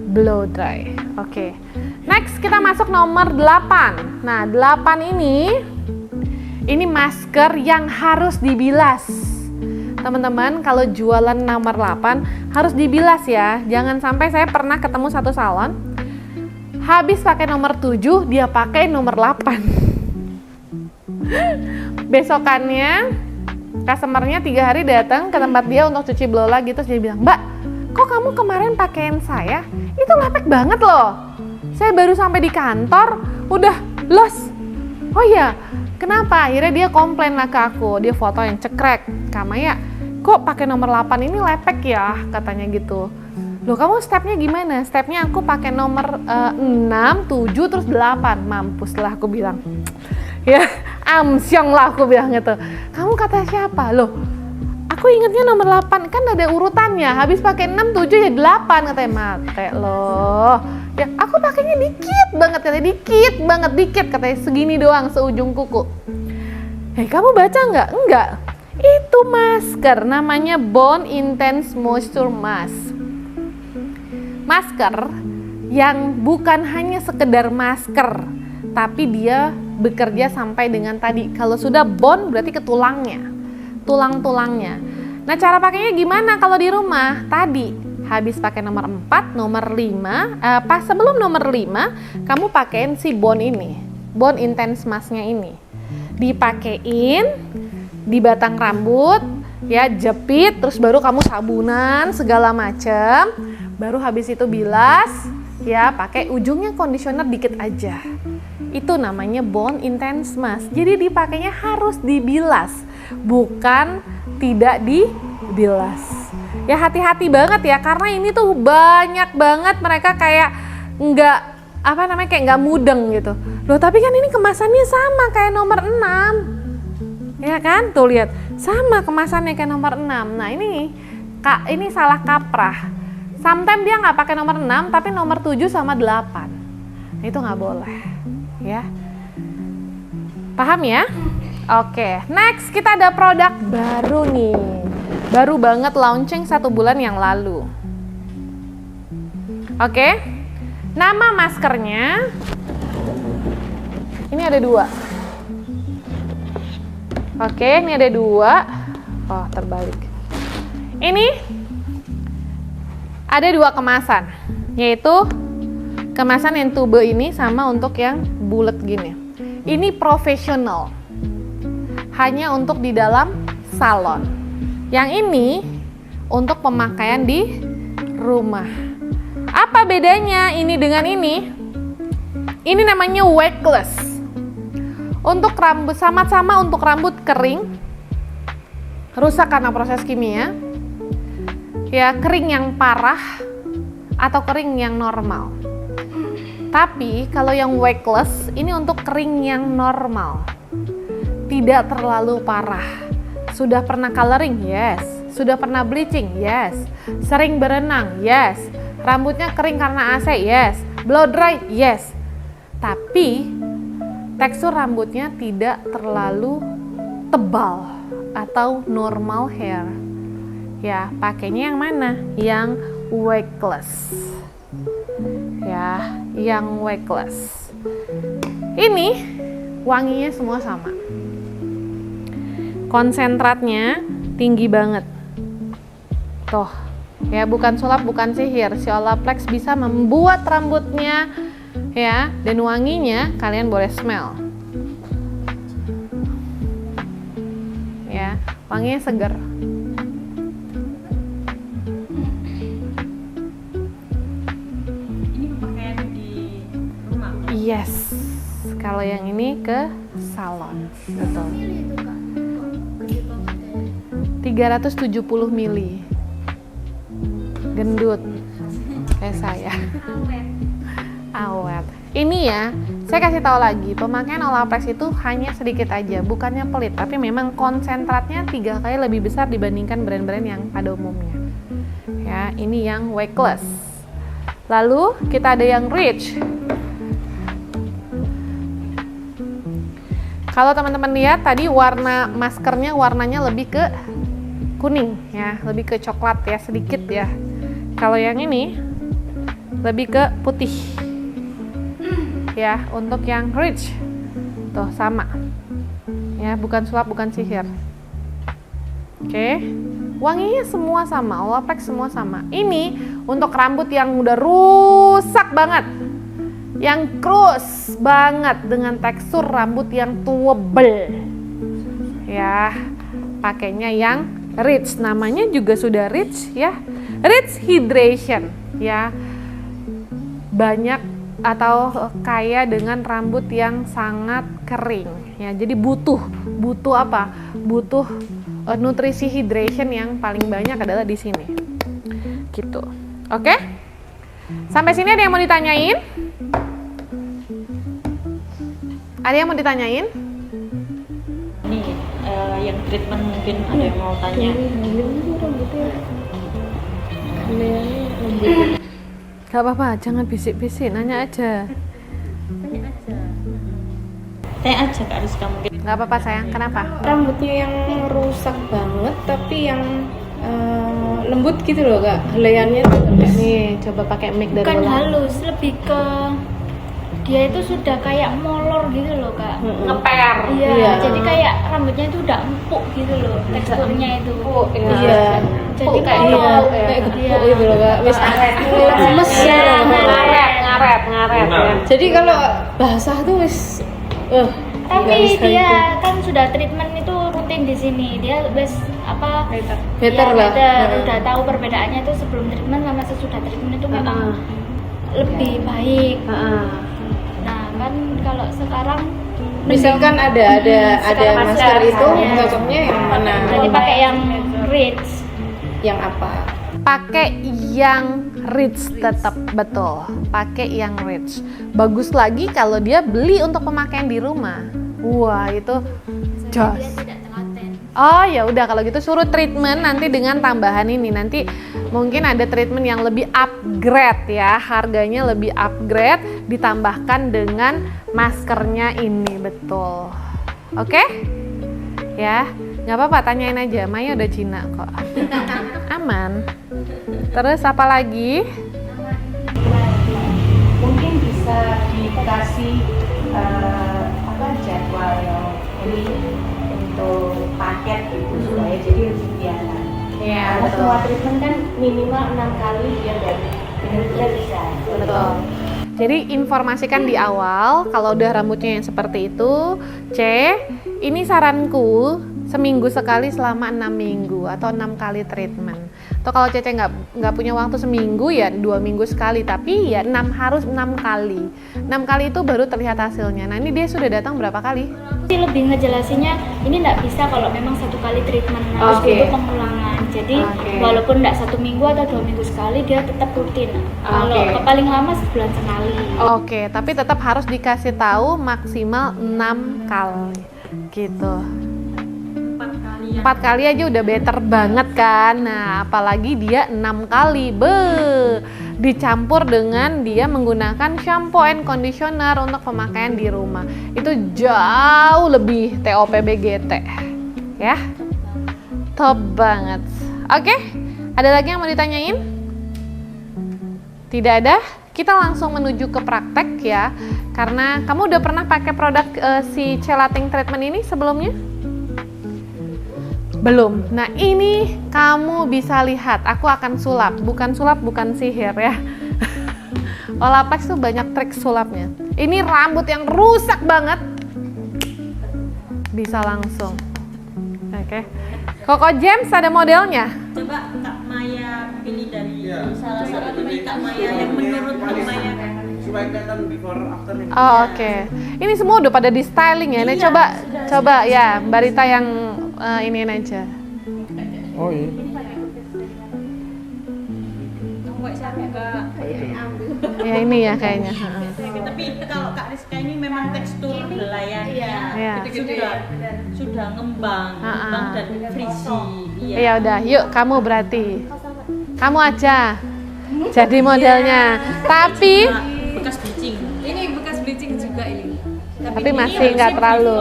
blow dry. Oke, next kita masuk nomor 8. Nah 8 ini masker yang harus dibilas. Teman-teman kalau jualan nomor 8 harus dibilas ya. Jangan sampai, saya pernah ketemu satu salon habis pakai nomor 7, dia pakai nomor 8. Besokannya customernya 3 hari datang ke tempat dia untuk cuci blow lagi, terus dia bilang, "Mbak, kok kamu kemarin pakaian saya itu lepek banget loh. Saya baru sampai di kantor udah los." Oh iya, kenapa? Akhirnya dia komplain lah ke aku, dia foto yang cekrek. "Kak Maya, kok pakai nomor 8 ini lepek ya?" katanya gitu. "Loh kamu stepnya gimana?" "Stepnya aku pakai nomor 6, 7, terus 8. Mampus lah aku bilang. Ya, amsyong lah aku bilang gitu. "Kamu kata siapa?" "Loh, aku ingetnya nomor 8, kan ada urutannya. Habis pakai 6, 7 ya 8 katanya." "Mate loh. Ya, aku pakainya dikit banget," katanya, dikit katanya, segini doang, seujung kuku. "Kamu baca nggak?" "Enggak. Itu masker, namanya Bond Intense Moisture Mask." Masker yang bukan hanya sekedar masker, tapi dia bekerja sampai dengan tadi. Kalau sudah bond berarti ke tulangnya, tulang-tulangnya. Nah cara pakainya gimana kalau di rumah? Tadi habis pakai nomor 4, nomor 5, pas sebelum nomor 5 kamu pakein si bond ini, Bond Intense Masknya ini. Dipakein di batang rambut ya, jepit, terus baru kamu sabunan segala macam. Baru habis itu bilas ya, pakai ujungnya conditioner dikit aja. Itu namanya Bond Intense Mask. Jadi dipakainya harus dibilas, bukan tidak dibilas. Ya hati-hati banget ya, karena ini tuh banyak banget mereka kayak kayak nggak mudeng gitu. Loh tapi kan ini kemasannya sama kayak nomor 6. Ya kan? Tuh lihat, sama kemasannya kayak nomor 6. Nah ini salah kaprah. Sometimes dia nggak pakai nomor 6 tapi nomor 7 sama 8. Itu nggak boleh ya. Paham ya? Oke, next kita ada produk baru nih. Baru banget launching 1 bulan yang lalu. Oke. Nama maskernya ini ada 2. Oke, ini ada 2. Oh, terbalik. Ini ada 2 kemasan, yaitu kemasan yang tube ini sama untuk yang bulat gini. Ini profesional, hanya untuk di dalam salon. Yang ini untuk pemakaian di rumah. Apa bedanya ini dengan ini? Ini namanya waxless. Untuk rambut, sama-sama untuk rambut kering, rusak karena proses kimia, ya kering yang parah atau kering yang normal. Tapi kalau yang waxless ini untuk kering yang normal, tidak terlalu parah. Sudah pernah coloring? Yes. Sudah pernah bleaching? Yes. Sering berenang? Yes. Rambutnya kering karena AC? Yes. Blow dry? Yes. Tapi tekstur rambutnya tidak terlalu tebal atau normal hair. Ya, pakainya yang mana? Yang waxless. Ya, yang waxless. Ini wanginya semua sama. Konsentratnya tinggi banget. Tuh, ya bukan sulap, bukan sihir. Si Olaplex bisa membuat rambutnya ya, dan wanginya kalian boleh smell. Ya, wanginya seger.
Ini pakaian di rumah.
Yes. Kalau yang ini ke salon. Betul. 370 mili. Gendut kayak saya. Awet. Ini ya, saya kasih tahu lagi, pemakaian Olaplex itu hanya sedikit aja, bukannya pelit, tapi memang konsentratnya 3 kali lebih besar dibandingkan brand-brand yang pada umumnya. Ya, ini yang waxless. Lalu kita ada yang rich. Kalau teman-teman lihat tadi warna maskernya warnanya lebih ke kuning ya, lebih ke coklat ya sedikit ya. Kalau yang ini lebih ke putih. Ya, untuk yang rich. Tuh sama. Ya, bukan sulap, bukan sihir. Oke. Wanginya semua sama, Olaplex semua sama. Ini untuk rambut yang udah rusak banget. Yang krus banget dengan tekstur rambut yang tebel. Ya, pakainya yang rich, namanya juga sudah rich ya, rich hydration ya, banyak atau kaya dengan rambut yang sangat kering ya, jadi butuh apa? Butuh nutrisi hydration yang paling banyak adalah di sini, gitu. Oke? Sampai sini ada yang mau ditanyain? Ada yang mau ditanyain?
Ini yang treatment mungkin ada yang mau tanya.
Gak apa-apa, jangan bisik-bisik, nanya aja.
Tanya aja Kak Rizka mungkin.
Gak apa-apa sayang, kenapa?
Rambutnya yang rusak banget tapi yang lembut gitu loh Kak, helaiannya tuh
Nih, coba pakai mic dari
Bukan
ulang.
halus, lebih ke dia itu sudah kayak molor gitu loh Kak.
Ngeper.
Iya,
Iya.
jadi kayak rambutnya itu udah empuk gitu loh, teksturnya itu.
iya
Jadi
Empuk kayak
kayak
empuk, ya.
kayak gepuk gitu loh Kak, wis lemes
Iya,
ya.
ngaret ya.
Jadi kalau basah tuh wis nggak
Tapi
bisa
dia
itu.
kan sudah treatment itu rutin di sini. Dia wes apa?
Better
ya,
lah.
Udah tahu perbedaannya itu sebelum treatment sama sesudah treatment itu memang lebih baik. Nah kan kalau sekarang
Misalkan ada masker itu cocoknya yang mana?
jadi pakai yang rich.
Yang apa?
Pakai yang rich tetap, betul. Pakai yang rich. Bagus lagi kalau dia beli untuk pemakaian di rumah. Wah, itu jos.
Dia tidak telaten.
Oh ya udah kalau gitu suruh treatment nanti dengan tambahan ini. Nanti mungkin ada treatment yang lebih upgrade ya, harganya lebih upgrade ditambahkan dengan maskernya ini, betul. Oke? Ya, nggak apa-apa, tanyain aja. Maya udah Cina kok. Aman. Terus apa lagi?
dikasih jadwal yang ini untuk paket gitu supaya jadi lebih kelihatan.
Iya,
Karena
betul.
semua treatment kan minimal 6 kali biar benar-benar bisa.
Betul. Jadi informasikan di awal kalau udah rambutnya yang seperti itu, C, ini saranku seminggu sekali selama 6 minggu atau 6 kali treatment. Atau kalau Cece nggak punya waktu seminggu ya 2 minggu sekali, tapi ya harus 6 kali. 6 kali itu baru terlihat hasilnya. Nah ini dia sudah datang berapa kali?
Aku sih lebih ngejelasinnya ini nggak bisa kalau memang 1 kali treatment, harus
Oke.
butuh pengulangan. Jadi
Oke.
walaupun nggak 1 minggu atau 2 minggu sekali dia tetap rutin. Kalau
Oke.
paling lama sebulan sekali.
Oke, tapi tetap harus dikasih tahu maksimal 6 kali gitu.
4 kali ya.
4 kali aja udah better banget kan. Nah, apalagi dia 6 kali. Dicampur dengan dia menggunakan shampoo and conditioner untuk pemakaian di rumah. Itu jauh lebih TOPBGT. Ya. Top banget. Oke. Ada lagi yang mau ditanyain? Tidak ada? Kita langsung menuju ke praktek ya. Karena kamu udah pernah pakai produk si Celating treatment ini sebelumnya? Belum. Nah ini kamu bisa lihat, aku akan sulap, bukan sihir ya. Olaplex tuh banyak trik sulapnya. Ini rambut yang rusak banget, bisa langsung. Oke. Koko James ada modelnya.
Coba Kak Maya pilih dari
Iya.
salah satu dari Kak Maya yang menurut Kak Maya.
supaya kelihatan before after nih.
Oh, oke. Ini semua udah pada di styling ya. Ini
Iya,
coba ya, Mbak Rita yang iniin aja.
Oh iya.
Kamu saya enggak.
Ya ini ya kayaknya.
Tapi kalau Kak Rizka ini memang tekstur helaiannya
Iya.
sudah ngembang dan frizzy. Iya.
Ya udah, yuk kamu berarti. Kamu aja. Jadi modelnya. Tapi
Bekas bleaching.
Ini bekas bleaching juga ini.
tapi masih nggak terlalu.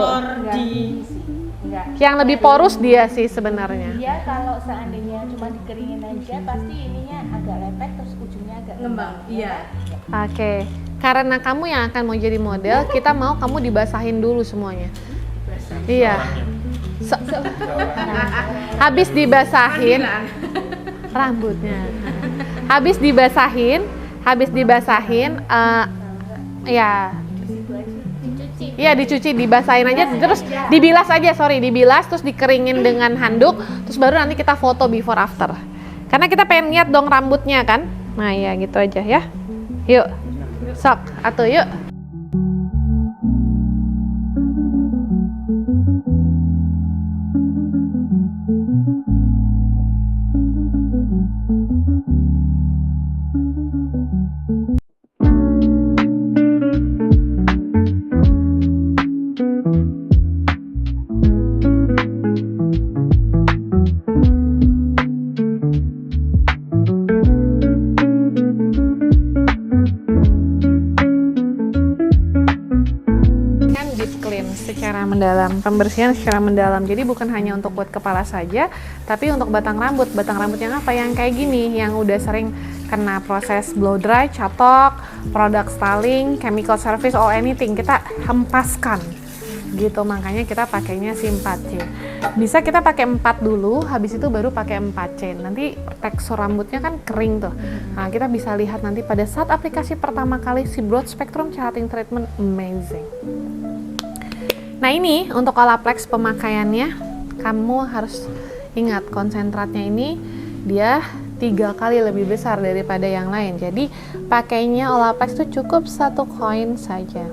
Yang lebih porus dia sih sebenarnya.
Dia kalau seandainya cuma dikeringin aja pasti ininya agak lepek terus ujungnya agak
Ngembang. Iya.
Oke. Karena kamu yang akan mau jadi model, kita mau kamu dibasahin dulu semuanya. Iya. Habis dibasahin rambutnya. Habis dibasahin, ya. Iya dicuci, dibasahin aja, terus dibilas aja, dibilas terus dikeringin dengan handuk, terus baru nanti kita foto before after. Karena kita pengen lihat dong rambutnya kan. Nah ya gitu aja ya. Yuk, sok, atuh yuk. Secara mendalam, pembersihan secara mendalam. Jadi bukan hanya untuk kulit kepala saja, tapi untuk batang rambut. Batang rambut yang apa? Yang kayak gini, yang udah sering kena proses blow dry, catok, product styling, chemical service, or anything, kita hempaskan. Gitu, makanya kita pakainya si 4C. Bisa kita pakai 4 dulu, habis itu baru pakai 4C. Nanti tekstur rambutnya kan kering tuh. Nah, kita bisa lihat nanti pada saat aplikasi pertama kali si broad spectrum celating treatment amazing. Nah ini untuk Olaplex pemakaiannya, kamu harus ingat konsentratnya ini dia 3 kali lebih besar daripada yang lain. Jadi pakainya Olaplex itu cukup 1 koin saja.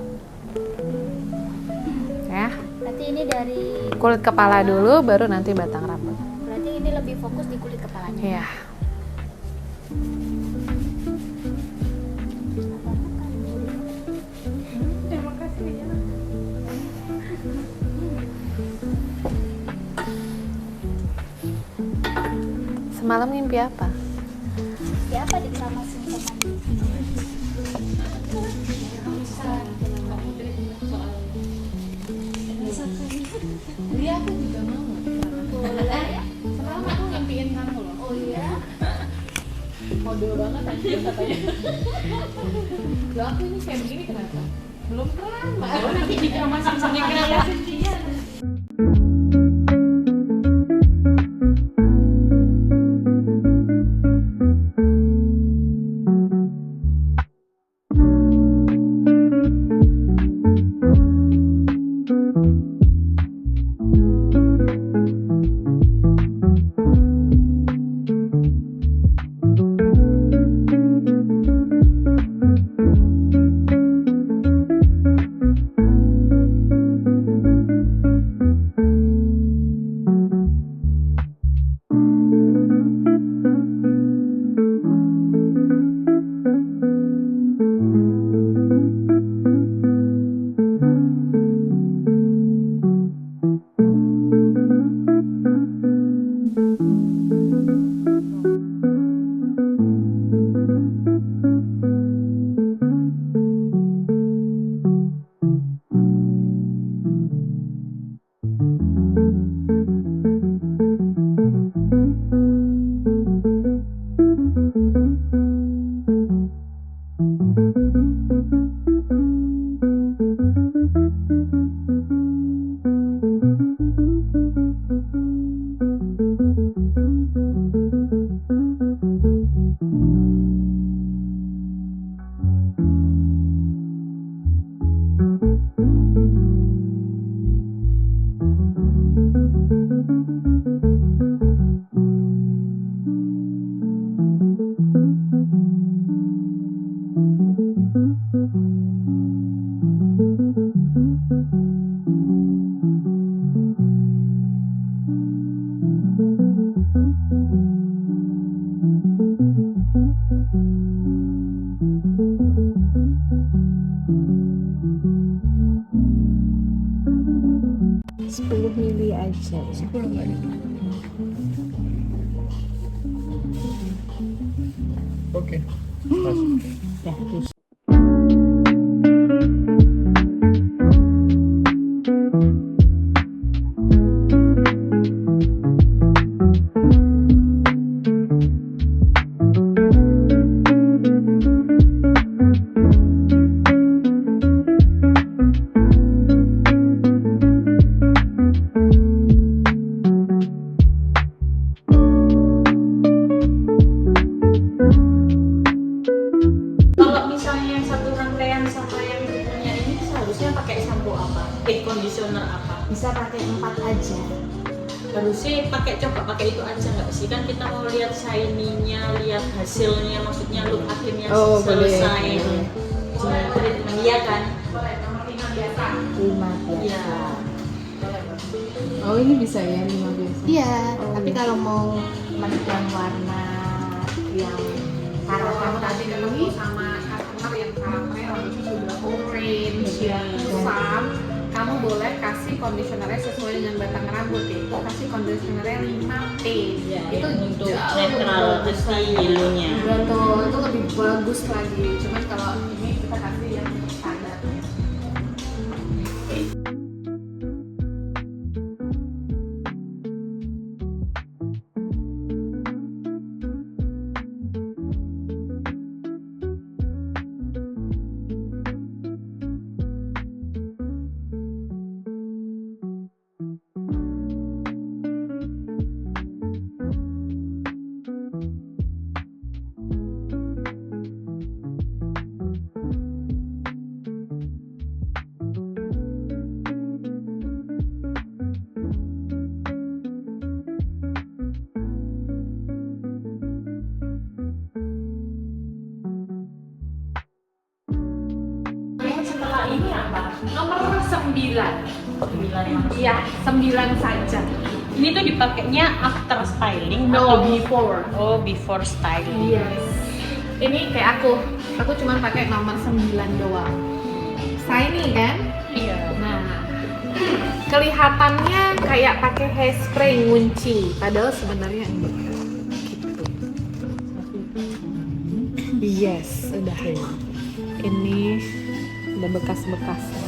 Ya.
Berarti ini dari
Kulit kepala dulu, baru nanti batang rambut.
berarti ini lebih fokus di kulit kepalanya.
Iya. Semalam mimpi apa?
Siapa di sama sama
Iya aku juga mau. Semalam aku ngimpiin kamu loh.
Oh iya.
Model banget anjir katanya. Loh aku ini kayak begini kenapa? Belum lama.
Oh, nanti dikemasin sama kira.
Mili aja ya. 10 mili.
Oke.
Ya, terus.
Conditioner apa?
Bisa pakai 4 aja.
Harusnya coba pakai itu aja nggak sih? Kan kita mau lihat shiny-nya, lihat hasilnya, maksudnya look akhirnya selesai. Treatment iya kan?
5 biasa.
Iya.
Oh, ini bisa ya 5 biasa.
Iya, tapi kalau mau menentukan warna yang
Kalau tadi ketemu sama customer yang karamel itu sudah orange ya kusam, kamu boleh kasih conditionernya sesuai dengan batang rambut ya. Itu kasih conditionernya 5P.
Ya,
itu
untuk
jauh
netral
lebih bagus
pasti
lagi.
yellownya.
Betul, itu lebih bagus lagi. Cuman kalau ini kita kasih yang standarnya. Setelah ini apa? Nomor 9. Iya, 9 saja.
Ini tuh dipakainya after styling
No,
atau
before.
Oh, before styling.
Yes. Ini kayak aku cuma pakai nomor 9 doang. Shiny kan?
Iya.
Nah, kelihatannya kayak pakai hairspray ngunci, padahal sebenarnya enggak. Gitu. Yes, udah. Ini ada bekas-bekasnya.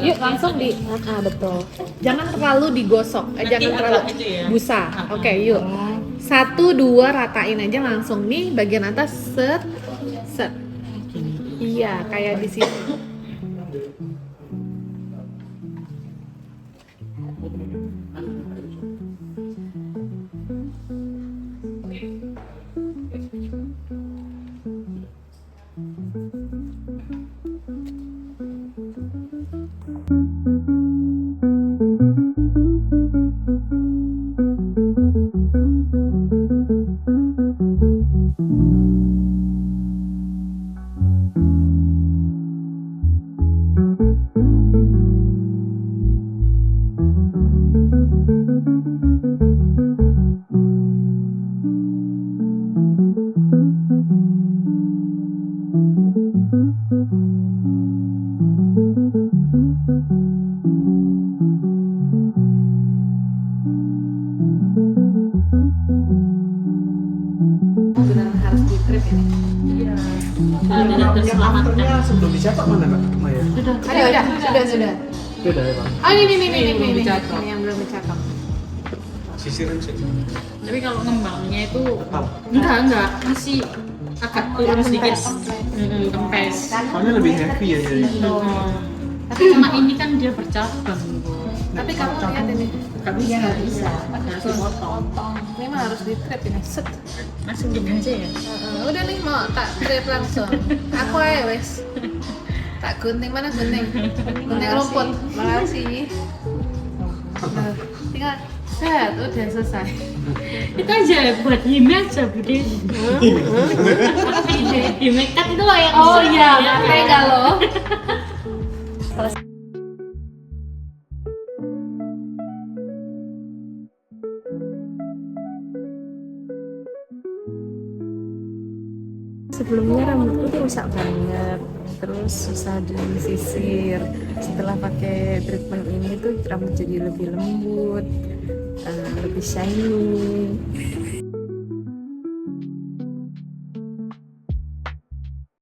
Yuk langsung di, betul. Jangan terlalu digosok,
Nanti
jangan terlalu
agak itu ya.
busa. Oke, yuk. 1, 2 ratain aja langsung nih bagian atas set. Iya, kayak di sini. Benar harus di trip ini.
Iya.
Yang afternya sebelum dicetak mana Mbak Maya?
Sudah.
Beda ya Bang?
Oh ini yang belum dicakap.
Sisirin sih.
Tapi kalau ngembangnya itu enggak masih agak turun sedikit. Kempes.
Soalnya lebih heavy ya jadi.
Tapi cuma ini kan dia bercabang.
Tapi kamu lihat ini.
Gak bisa. Harus dipotong.
Ini mah harus di trip ini. Set.
Langsung gini aja ya.
Udah nih mau tak trip langsung. Aku aja wes. Tak gunting mana gunting? Gunting rumput. Makasih. Tinggal set udah selesai.
Itu aja buat hime aja Bude. Hime cut itu loh yang
Oh iya, makanya kalau
Sebelumnya rambutku tuh rusak banget, terus susah disisir. Setelah pakai treatment ini tuh rambut jadi lebih lembut, lebih shiny.